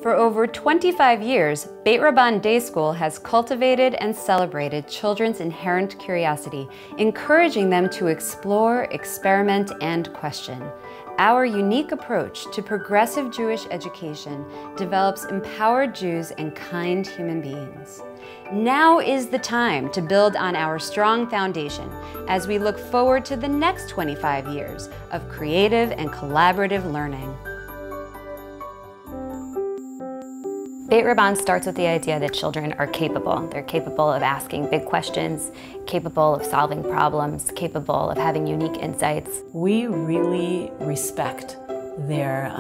For over 25 years, Beit Rabban Day School has cultivated and celebrated children's inherent curiosity, encouraging them to explore, experiment, and question. Our unique approach to progressive Jewish education develops empowered Jews and kind human beings. Now is the time to build on our strong foundation as we look forward to the next 25 years of creative and collaborative learning. Beit Rabban starts with the idea that children are capable. They're capable of asking big questions, capable of solving problems, capable of having unique insights. We really respect their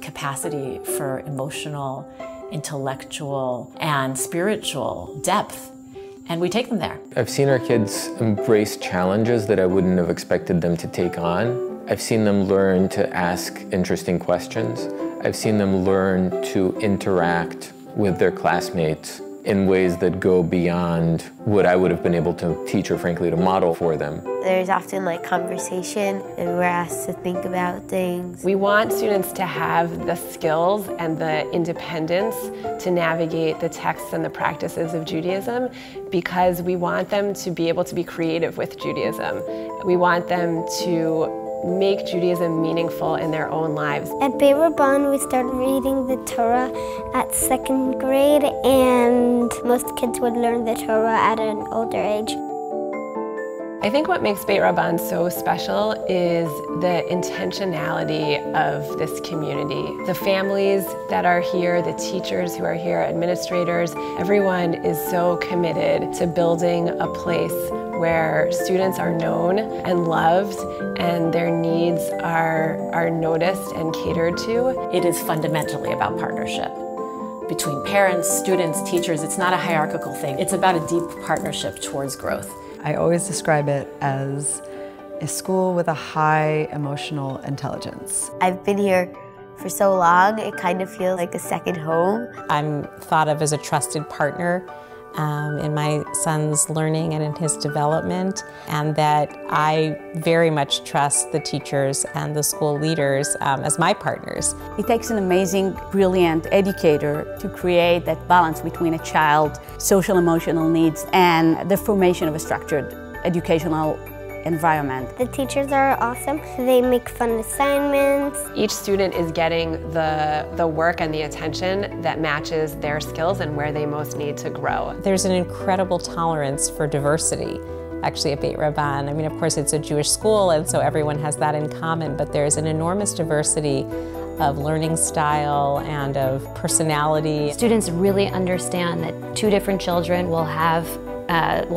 capacity for emotional, intellectual, and spiritual depth, and we take them there. I've seen our kids embrace challenges that I wouldn't have expected them to take on. I've seen them learn to ask interesting questions. I've seen them learn to interact with their classmates in ways that go beyond what I would have been able to teach or frankly to model for them. There's often conversation and we're asked to think about things. We want students to have the skills and the independence to navigate the texts and the practices of Judaism because we want them to be able to be creative with Judaism. We want them to make Judaism meaningful in their own lives. At Beit Rabban, we started reading the Torah at 2nd grade, and most kids would learn the Torah at an older age. I think what makes Beit Rabban so special is the intentionality of this community. The families that are here, the teachers who are here, administrators, everyone is so committed to building a place where students are known and loved and their needs are noticed and catered to. It is fundamentally about partnership between parents, students, teachers. It's not a hierarchical thing. It's about a deep partnership towards growth. I always describe it as a school with a high emotional intelligence. I've been here for so long, it kind of feels like a second home. I'm thought of as a trusted partner in my son's learning and in his development, and that I very much trust the teachers and the school leaders as my partners. It takes an amazing, brilliant educator to create that balance between a child's social emotional needs and the formation of a structured educational environment. The teachers are awesome. They make fun assignments. Each student is getting the work and the attention that matches their skills and where they most need to grow. There's an incredible tolerance for diversity actually at Beit Rabban. I mean, of course, it's a Jewish school, and so everyone has that in common, but there's an enormous diversity of learning style and of personality. Students really understand that two different children will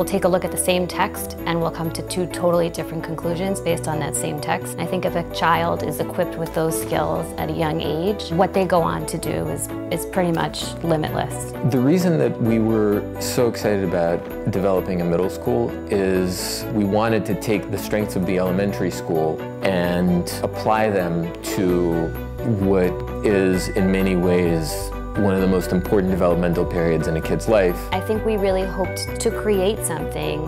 take a look at the same text and will come to two totally different conclusions based on that same text. I think if a child is equipped with those skills at a young age, what they go on to do is pretty much limitless. The reason that we were so excited about developing a middle school is we wanted to take the strengths of the elementary school and apply them to what is in many ways one of the most important developmental periods in a kid's life. I think we really hoped to create something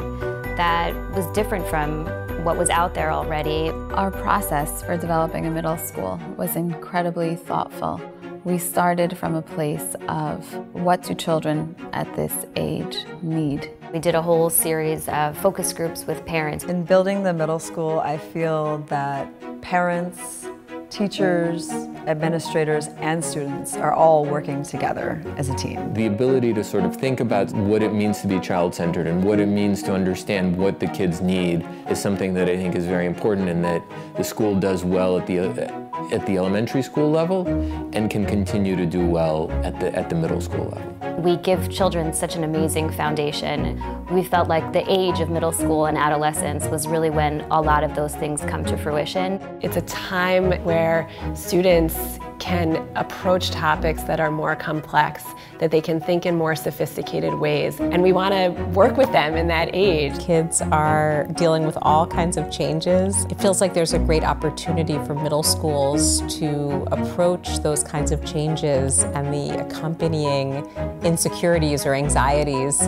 that was different from what was out there already. Our process for developing a middle school was incredibly thoughtful. We started from a place of what do children at this age need. We did a whole series of focus groups with parents. In building the middle school, I feel that parents, teachers, administrators, and students are all working together as a team. The ability to sort of think about what it means to be child-centered and what it means to understand what the kids need is something that I think is very important and that the school does well at the elementary school level and can continue to do well at the middle school level. We give children such an amazing foundation. We felt like the age of middle school and adolescence was really when a lot of those things come to fruition. It's a time where students can approach topics that are more complex, that they can think in more sophisticated ways, and we want to work with them in that age. Kids are dealing with all kinds of changes. It feels like there's a great opportunity for middle schools to approach those kinds of changes and the accompanying insecurities or anxieties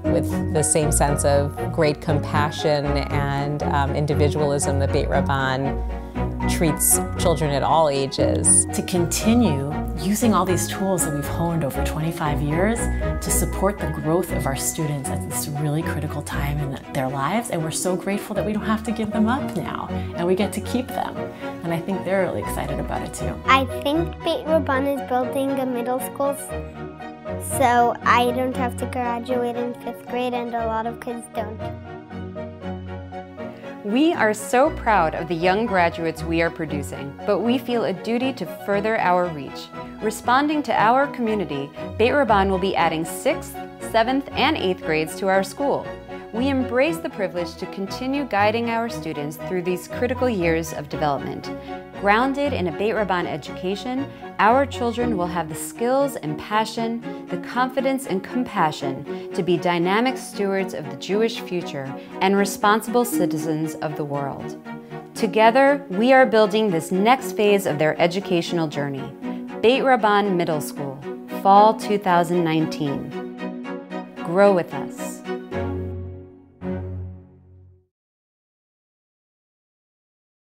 with the same sense of great compassion and individualism that Beit Rabban treats children at all ages. To continue using all these tools that we've honed over 25 years to support the growth of our students at this really critical time in their lives. And we're so grateful that we don't have to give them up now, and we get to keep them. And I think they're really excited about it too. I think Beit Rabban is building a middle school, so I don't have to graduate in 5th grade, and a lot of kids don't. We are so proud of the young graduates we are producing, but we feel a duty to further our reach. Responding to our community, Beit Rabban will be adding 6th, 7th, and 8th grades to our school. We embrace the privilege to continue guiding our students through these critical years of development. Grounded in a Beit Rabban education, our children will have the skills and passion, the confidence and compassion to be dynamic stewards of the Jewish future and responsible citizens of the world. Together, we are building this next phase of their educational journey. Beit Rabban Middle School, Fall 2019. Grow with us.